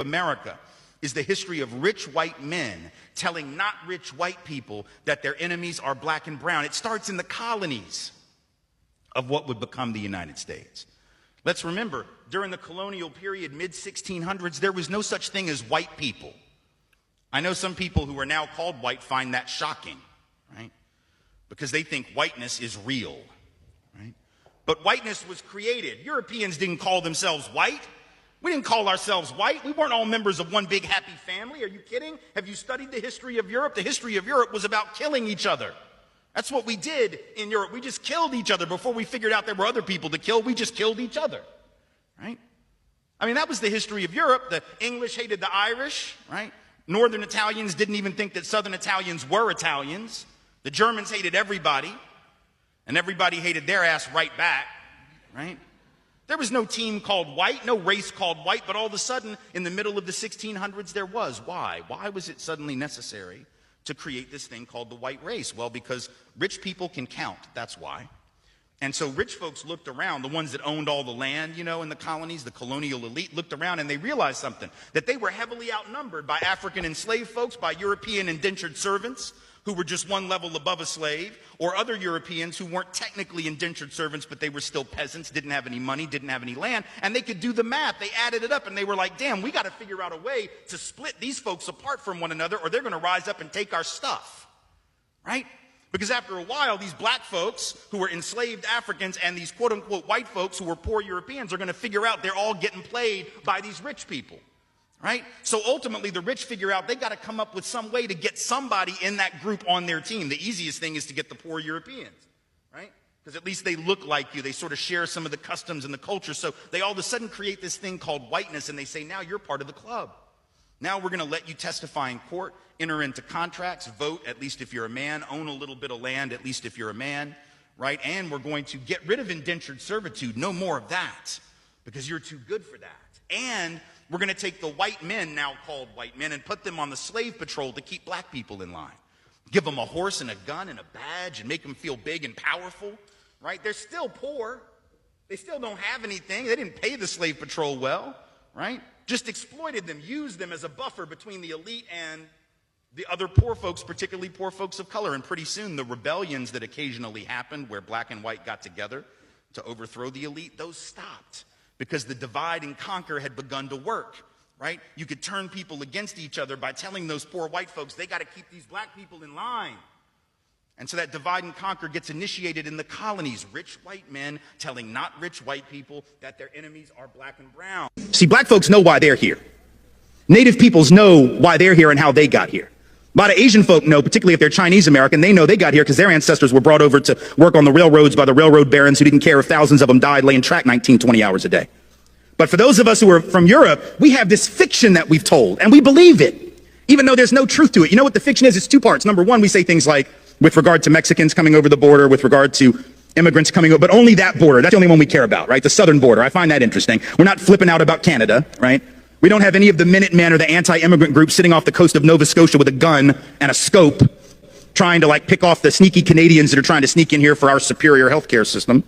America is the history of rich white men telling not rich white people that their enemies are black and brown. It starts in the colonies of what would become the United States. Let's remember, during the colonial period, mid-1600s, there was no such thing as white people. I know some people who are now called white find that shocking, right? Because they think whiteness is real, right? But whiteness was created. Europeans didn't call themselves white. We didn't call ourselves white. We weren't all members of one big happy family. Are you kidding? Have you studied the history of Europe? The history of Europe was about killing each other. That's what we did in Europe. We just killed each other before we figured out there were other people to kill. We just killed each other, right? I mean, that was the history of Europe. The English hated the Irish, right? Northern Italians didn't even think that Southern Italians were Italians. The Germans hated everybody, and everybody hated their ass right back, right? There was no team called white, no race called white, but all of a sudden, in the middle of the 1600s, there was. Why? Why was it suddenly necessary to create this thing called the white race? Well, because rich people can count, that's why. And so rich folks looked around, the ones that owned all the land, you know, in the colonies, the colonial elite, looked around and they realized something, that they were heavily outnumbered by African enslaved folks, by European indentured servants, who were just one level above a slave, or other Europeans who weren't technically indentured servants, but they were still peasants, didn't have any money, didn't have any land, and they could do the math. They added it up, and they were like, damn, we got to figure out a way to split these folks apart from one another, or they're going to rise up and take our stuff, right? Because after a while, these black folks who were enslaved Africans and these quote-unquote white folks who were poor Europeans are going to figure out they're all getting played by these rich people. Right? So ultimately, the rich figure out they got to come up with some way to get somebody in that group on their team. The easiest thing is to get the poor Europeans, right? Because at least they look like you. They sort of share some of the customs and the culture. So they all of a sudden create this thing called whiteness, and they say, now you're part of the club. Now we're going to let you testify in court, enter into contracts, vote, at least if you're a man, own a little bit of land, at least if you're a man, right? And we're going to get rid of indentured servitude. No more of that, because you're too good for that. And we're going to take the white men, now called white men, and put them on the slave patrol to keep black people in line. Give them a horse and a gun and a badge and make them feel big and powerful, right? They're still poor. They still don't have anything. They didn't pay the slave patrol well, right? Just exploited them, used them as a buffer between the elite and the other poor folks, particularly poor folks of color. And pretty soon, the rebellions that occasionally happened where black and white got together to overthrow the elite, those stopped. Because the divide and conquer had begun to work, right? You could turn people against each other by telling those poor white folks, they got to keep these black people in line. And so that divide and conquer gets initiated in the colonies. Rich white men telling not rich white people that their enemies are black and brown. See, black folks know why they're here. Native peoples know why they're here and how they got here. A lot of Asian folk know, particularly if they're Chinese American, they know they got here because their ancestors were brought over to work on the railroads by the railroad barons who didn't care if thousands of them died laying track 19, 20 hours a day. But for those of us who are from Europe, we have this fiction that we've told, and we believe it, even though there's no truth to it. You know what the fiction is? It's two parts. Number one, we say things like, with regard to Mexicans coming over the border, with regard to immigrants coming over, but only that border. That's the only one we care about, right? The southern border. I find that interesting. We're not flipping out about Canada, right? We don't have any of the Minutemen or the anti-immigrant groups sitting off the coast of Nova Scotia with a gun and a scope trying to like pick off the sneaky Canadians that are trying to sneak in here for our superior healthcare system,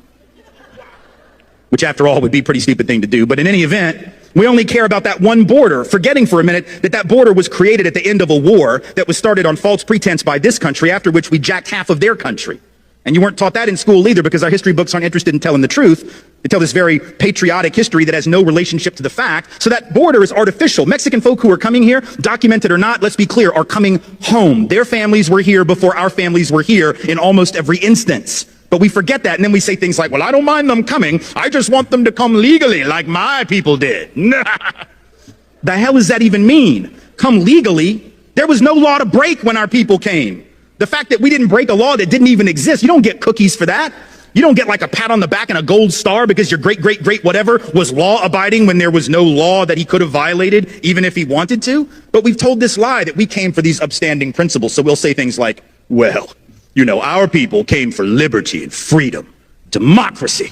which after all would be a pretty stupid thing to do. But in any event, we only care about that one border, forgetting for a minute that that border was created at the end of a war that was started on false pretense by this country, after which we jacked half of their country. And you weren't taught that in school either, because our history books aren't interested in telling the truth. They tell this very patriotic history that has no relationship to the fact. So that border is artificial. Mexican folk who are coming here, documented or not, let's be clear, are coming home. Their families were here before our families were here in almost every instance. But we forget that, and then we say things like, well, I don't mind them coming. I just want them to come legally like my people did. The hell does that even mean? Come legally? There was no law to break when our people came. The fact that we didn't break a law that didn't even exist, you don't get cookies for that. You don't get like a pat on the back and a gold star because your great whatever was law abiding when there was no law that he could have violated, even if he wanted to. But we've told this lie that we came for these upstanding principles. So we'll say things like, well, you know, our people came for liberty and freedom, democracy.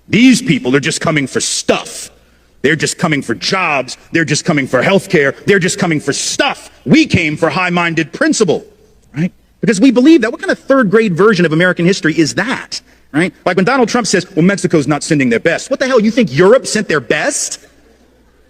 These people are just coming for stuff. They're just coming for jobs. They're just coming for healthcare. They're just coming for stuff. We came for high-minded principle, right? Because we believe that. What kind of third grade version of American history is that, right? Like when Donald Trump says, well, Mexico's not sending their best. What the hell, you think Europe sent their best?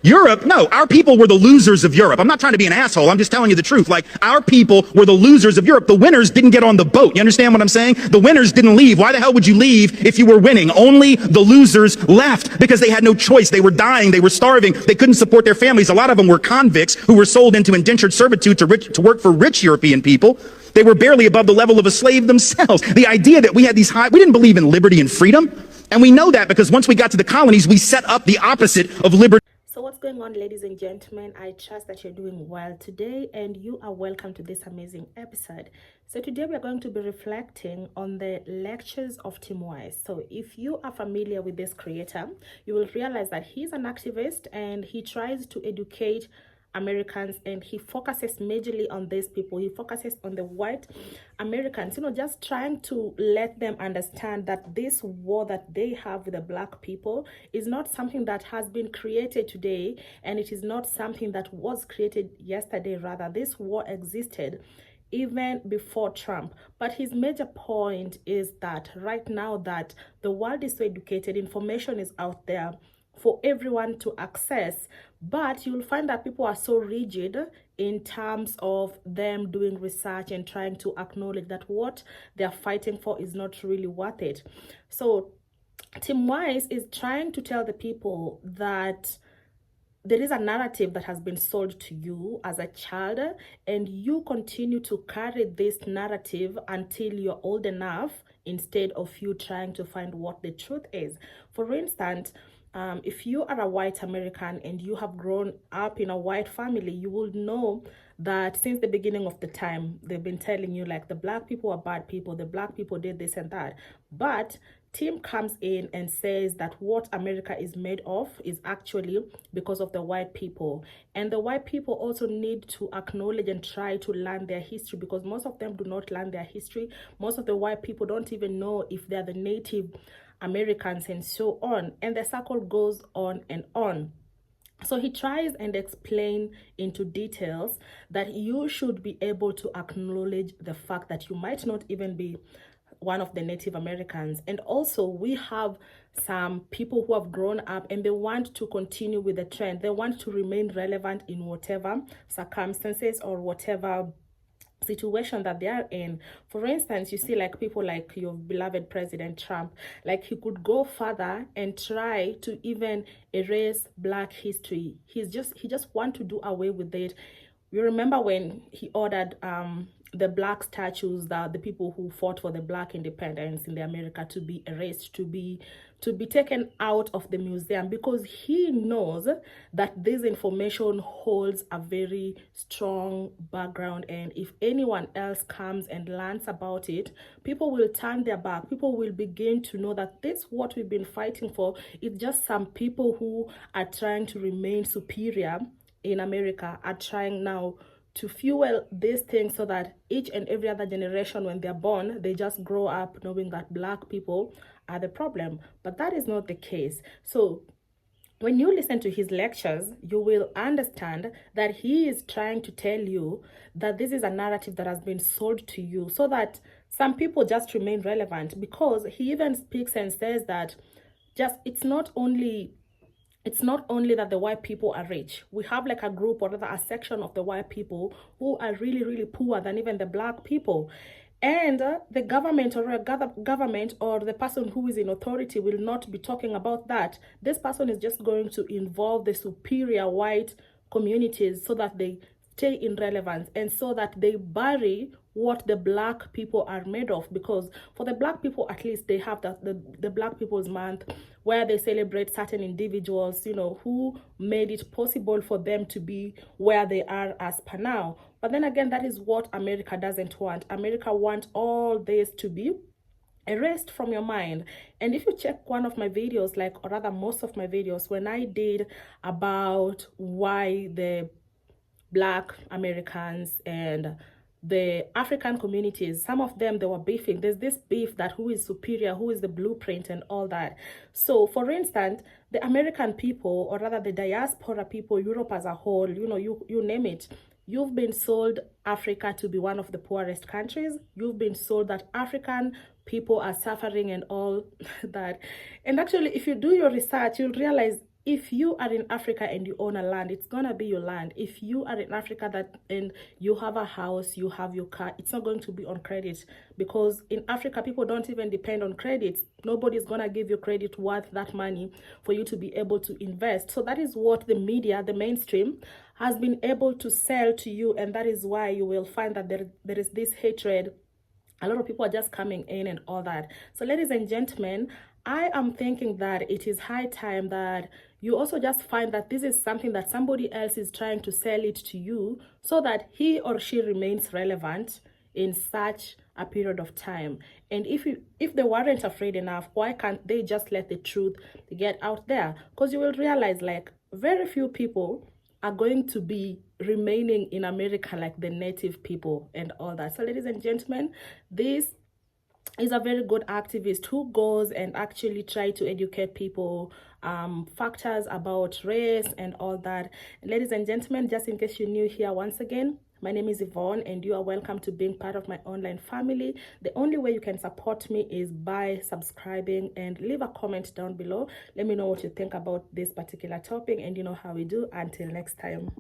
Europe, no, our people were the losers of Europe. I'm not trying to be an asshole. I'm just telling you the truth. Like, our people were the losers of Europe. The winners didn't get on the boat. You understand what I'm saying? The winners didn't leave. Why the hell would you leave if you were winning? Only the losers left because they had no choice. They were dying. They were starving. They couldn't support their families. A lot of them were convicts who were sold into indentured servitude to work for rich European people. They were barely above the level of a slave themselves. The idea that we had we didn't believe in liberty and freedom. And we know that because once we got to the colonies, we set up the opposite of liberty. So what's going on, ladies and gentlemen? I trust that you're doing well today and you are welcome to this amazing episode. So today we are going to be reflecting on the lectures of Tim Wise. So if you are familiar with this creator, you will realize that he's an activist and he tries to educate Americans, and he focuses majorly on these people. He focuses on the white Americans, just trying to let them understand that this war that they have with the black people is not something that has been created today, and it is not something that was created yesterday. Rather, this war existed even before Trump. But his major point is that right now that the world is so educated, information is out there for everyone to access, but you'll find that people are so rigid in terms of them doing research and trying to acknowledge that what they're fighting for is not really worth it. So Tim Wise is trying to tell the people that there is a narrative that has been sold to you as a child, and you continue to carry this narrative until you're old enough, instead of you trying to find what the truth is. For instance, if you are a white American and you have grown up in a white family, you will know that since the beginning of the time, they've been telling you like the black people are bad people, the black people did this and that. But Tim comes in and says that what America is made of is actually because of the white people. And the white people also need to acknowledge and try to learn their history, because most of them do not learn their history. Most of the white people don't even know if they're the Native Americans and so on. And the circle goes on and on. So he tries and explain into details that you should be able to acknowledge the fact that you might not even be one of the Native Americans. And also we have some people who have grown up and they want to continue with the trend. They want to remain relevant in whatever circumstances or whatever situation that they are in. For instance, you see like people like your beloved President Trump, like he could go further and try to even erase black history. He just want to do away with it. You remember when he ordered the black statues, that the people who fought for the black independence in the America, to be erased, to be taken out of the museum, because he knows that this information holds a very strong background, and if anyone else comes and learns about it, people will turn their back. People will begin to know that this what we've been fighting for is just some people who are trying to remain superior in America, are trying now to fuel these things so that each and every other generation, when they're born, they just grow up knowing that black people are the problem. But that is not the case. So when you listen to his lectures, you will understand that he is trying to tell you that this is a narrative that has been sold to you so that some people just remain relevant, because he even speaks and says that it's not only that the white people are rich. We have like a group, or rather a section of the white people who are really, really poor than even the black people. And the government or the person who is in authority will not be talking about that. This person is just going to involve the superior white communities so that they stay in relevance, and so that they bury what the black people are made of. Because for the black people, at least, they have the Black People's Month, where they celebrate certain individuals, who made it possible for them to be where they are as per now. But then again, that is what America doesn't want. America wants all this to be erased from your mind. And if you check one of my videos, or rather most of my videos, when I did about why the Black Americans and the African communities, some of them, they were beefing. There's this beef that who is superior, who is the blueprint and all that. So for instance, the American people, or rather the diaspora people, Europe as a whole, you name it, you've been sold Africa to be one of the poorest countries. You've been sold that African people are suffering and all that. And actually, if you do your research, you'll realize if you are in Africa and you own a land, it's gonna be your land. If you are in Africa and you have a house, you have your car, it's not going to be on credit, because in Africa people don't even depend on credit. Nobody's gonna give you credit worth that money for you to be able to invest. So that is what the media, the mainstream, has been able to sell to you, and that is why you will find that there is this hatred. A lot of people are just coming in and all that. So ladies and gentlemen, I am thinking that it is high time that you also just find that this is something that somebody else is trying to sell it to you so that he or she remains relevant in such a period of time. And if they weren't afraid enough, why can't they just let the truth get out there? Because you will realize, like, very few people are going to be remaining in America, like the native people and all that. So ladies and gentlemen, this is a very good activist who goes and actually try to educate people factors about race and all that. And ladies and gentlemen, just in case you're new here, once again, my name is Yvonne and you are welcome to being part of my online family. The only way you can support me is by subscribing, and leave a comment down below. Let me know what you think about this particular topic, and you know how we do. Until next time.